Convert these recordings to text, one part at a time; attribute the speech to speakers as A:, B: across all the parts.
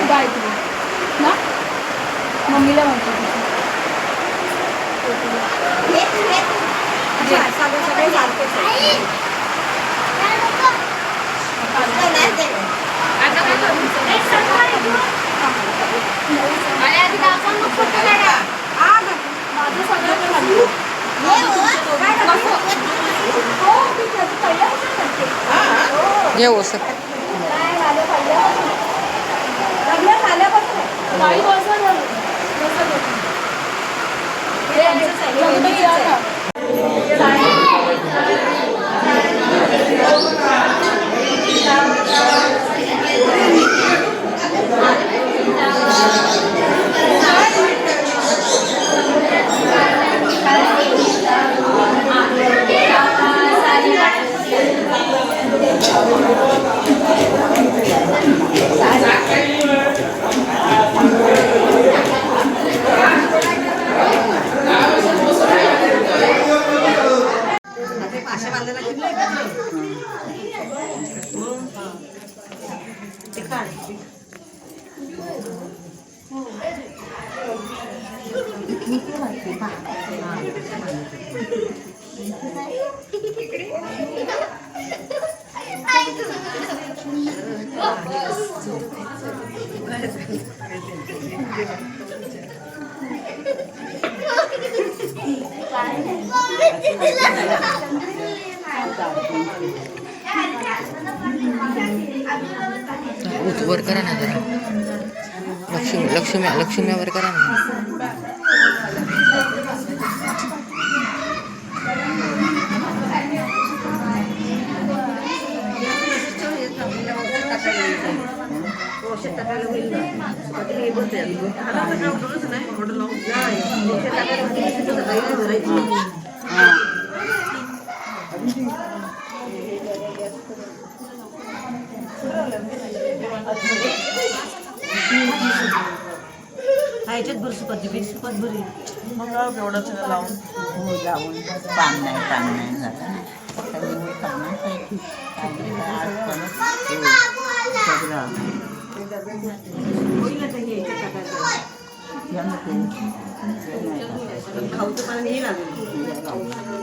A: गायत्री ना मम्मीला म्हणतो सगळे
B: ये हो सर
A: काही वर्ष
B: वर करा ना जरा लक्ष्मी वर करा ना
C: ह्याच्यात भर सुपात बीज सुपात भरी
D: मग एवढंच लावून
C: हो जाऊन पान नाही झालं खाऊचं पाणी हे लागेल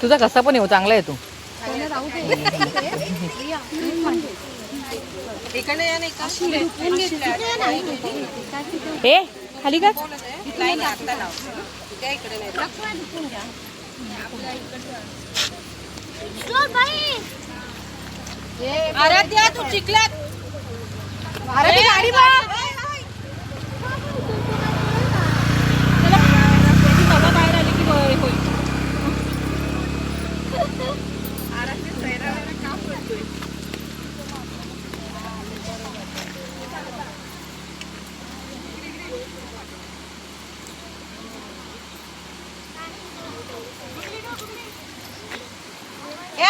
B: तुझा कसा पण येऊ चांगला आहे तू ए खाली का
A: आराध्या तू चिखलात आराध्या गाडी बघ बाहेर आली की होईल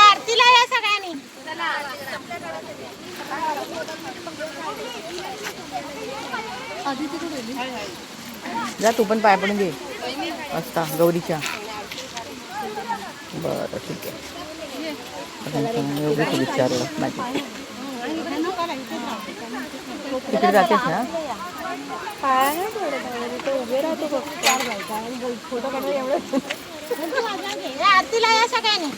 A: आरतीला या सगळ्यांनी
B: जा तू पण पाय पडून घे असता गौरीच्या बरं ठीक आहे विचारलं माझी तिकडे जातेस ना
A: उभे राहतो फोटो काढायला एवढं आरतीला या सगळ्यांनी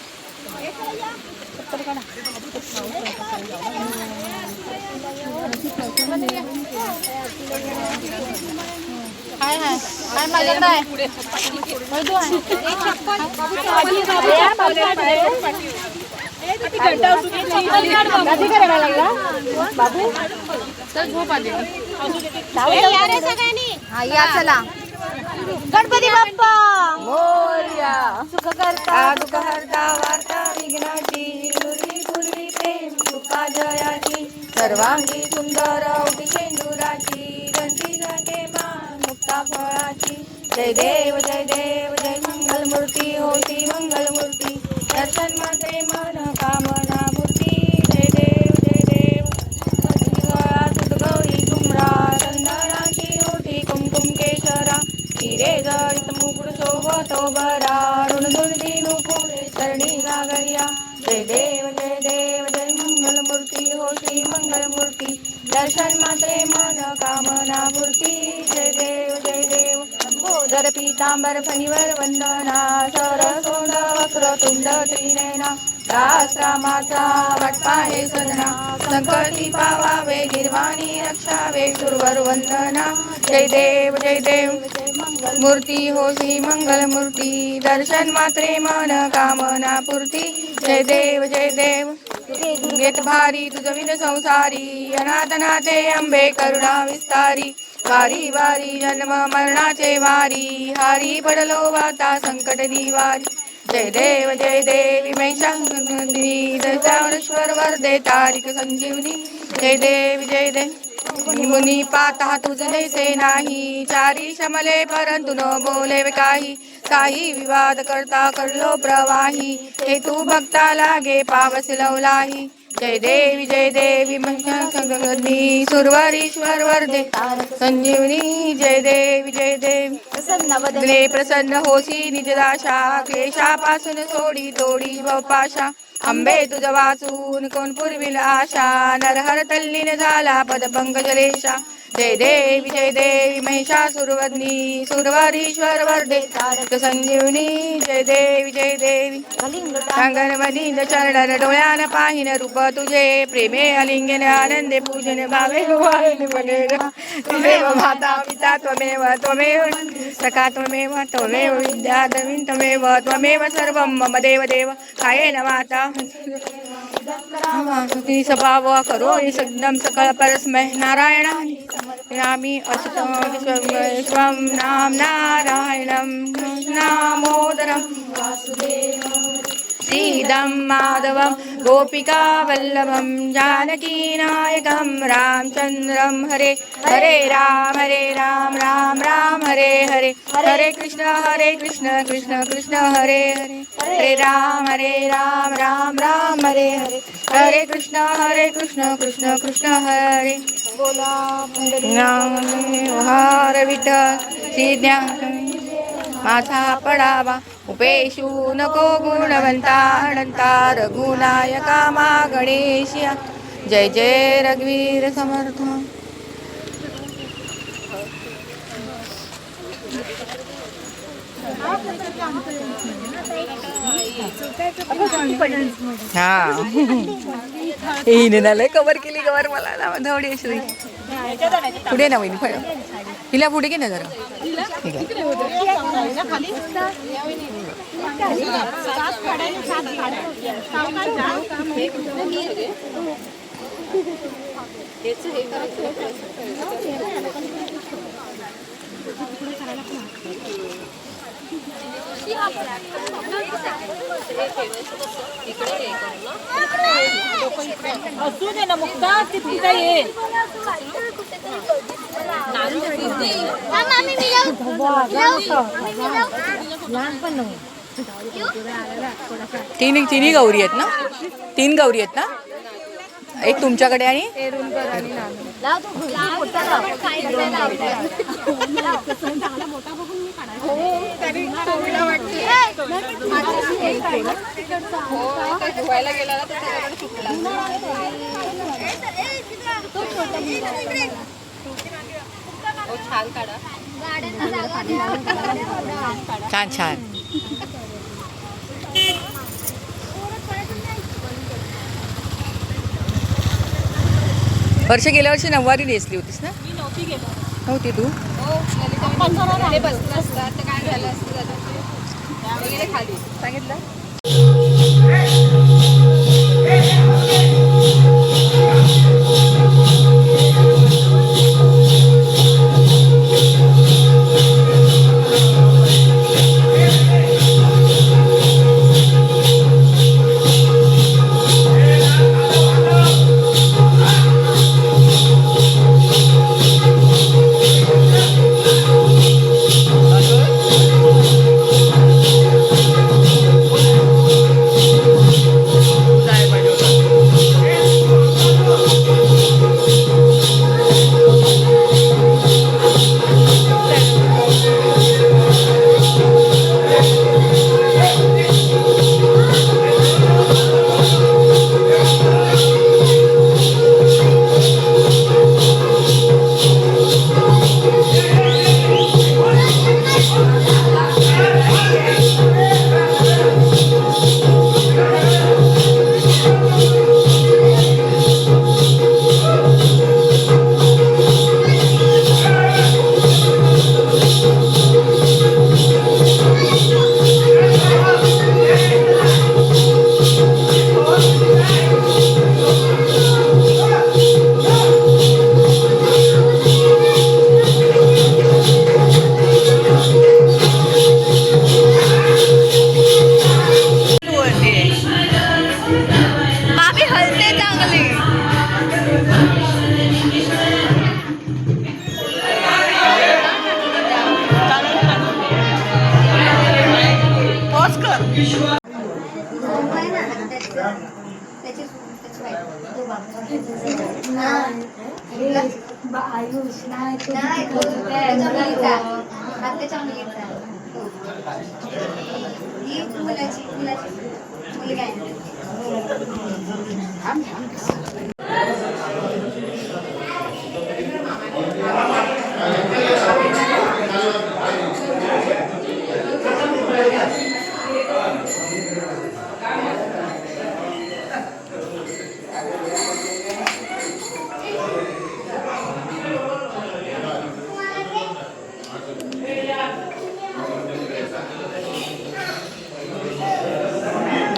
A: हाय हाय हाय माझ्याकडे आहे बाबू तर झोप आली
E: हा या चला गणपती बाप्पा
B: मोरया
E: सुख करता
B: दुःख हरता वार्ता विघ्नाची पूर्वी पूर्वी प्रेम कृपा जयाची सर्वांगी सुंदर औटी शेंदुराची दंती जागे मान मुक्ता फळाची जय देव जय मंगल मूर्ती होती मंगल मूर्ती दर्शन मात्रे मन कामना मूर्ती जय देव गौरी कुमरा चंदनाची होती कुमकुम केशरा हिरे जळीत मुकुट शोभतो बरा ऋणधुंदी नुपुरे चरणी गागरिया जय देव जय मंगल मूर्ती होती मंगल मूर्ती दर्शन मात्रे मन कामना मूर्ती जय देव लंबोदर पीतांबर फणीवर वंदना सरसोंड वक्रतुंड त्रिनयना रामाचा वटपाहे सदना संकटी पावावे निर्वाणी रक्षावे सुरवर वंदना जय देव मूर्ती होती मंगल मूर्ती दर्शन मात्रे मन कामना पूर्ती जय देव घेत भारी तुझ विन संसारी अनाथनाथे अंबे करुणा विस्तारी वारी वारी जन्म मरणाचे वारी हारी पडलो वाता संकट निवारी जय देवी महिषासुरमर्दिनी दशावनेश्वर वरदे तारिक संजीवनी जय देव मुनी पाता तुझ जैसे नाही चारी शमले परंतु न बोले काही विवाद करता करलो प्रवाही हे तू भक्ता लागे पावस लवलाही जय देवी महिषासुरमर्दिनी सुरवरीश्वर वरदे संजीवनी जय देवी प्रसन्न होसी निजदाशा क्लेशापासून सोडी तोडी पाशा अंबे तुझ वाचून कोण पुरविल आशा नरहर तल्लीन झाला पद पंकज रेषा जय देवी महिषासुरवदनी सुरवरीश्वर वरदे तारक संजीवनी जय देवी अंगणमधील चरण डोळ्यान पाहिन रूप तुझे प्रेमे अलिंगन आनंदे पूजन भावे त्वमेव माता पिता त्वमेव सखा त्वमेव विद्या त्वमेव सर्वं मम देव कायेन माता स्वभाव करो सगदम सकळ परस्मै नारायणानि नामी विश्वं नाम नारायणं नामोदरं श्रीदं माधवं गोपिका वल्लभं जानकीनायकं रामचन्द्रं हरे राम राम राम हरे हरे कृष्ण कृष्ण हरे हरे राम राम राम हरे हरे कृष्ण कृष्ण हरे
E: बोला
B: हर विठ्ठल श्री ज्ञान माझा पडावा उपेशू नको गुणवंता अनंता रघुनायका मा गणेशिया जय जय रघुवीर समर्थ हा हिने ना लय कवर केली कवर मला धवडी श्री पुढे ना वहिनी फळ हिला पुढे घे ना जरा
C: असू दे ना मुक्ता तिथे ये
B: तिन्ही गौरी आहेत ना 3 गौरी आहेत ना एक तुमच्याकडे आणि छान छान गेल्या वर्षी नऊवारी नेसली होतीस ना नव्हती तू सांगितलं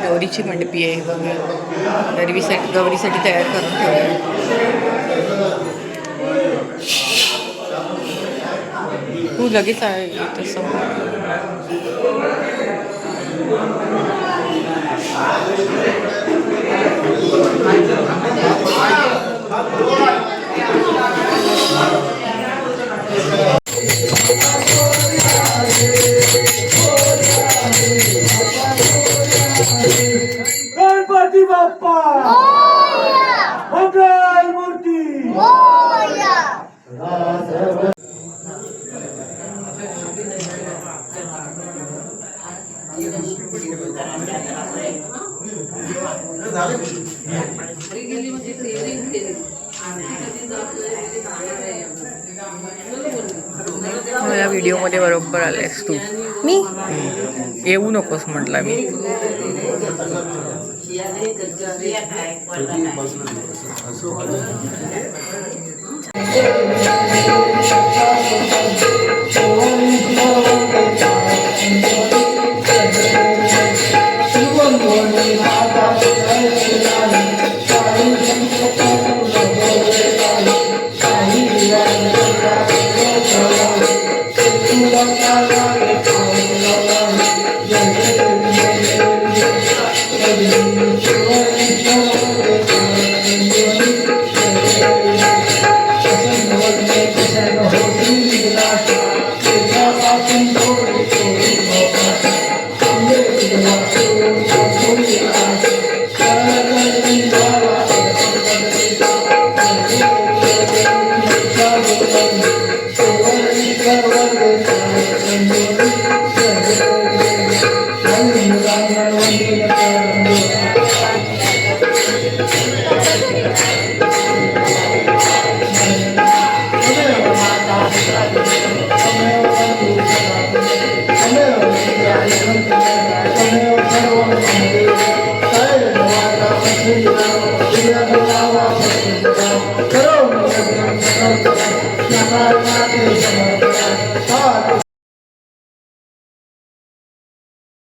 B: गौरीची मंडपी आहे बघा. गौरीसाठी तयार करून ठेवली. तू लगेच आहे तसं.
F: गणपती बाप्पा मंगल मूर्ती.
B: या व्हिडिओमध्ये बरोबर आलेस तू.
E: मी
B: येऊ नकोस म्हटलं मी.
F: Thank you.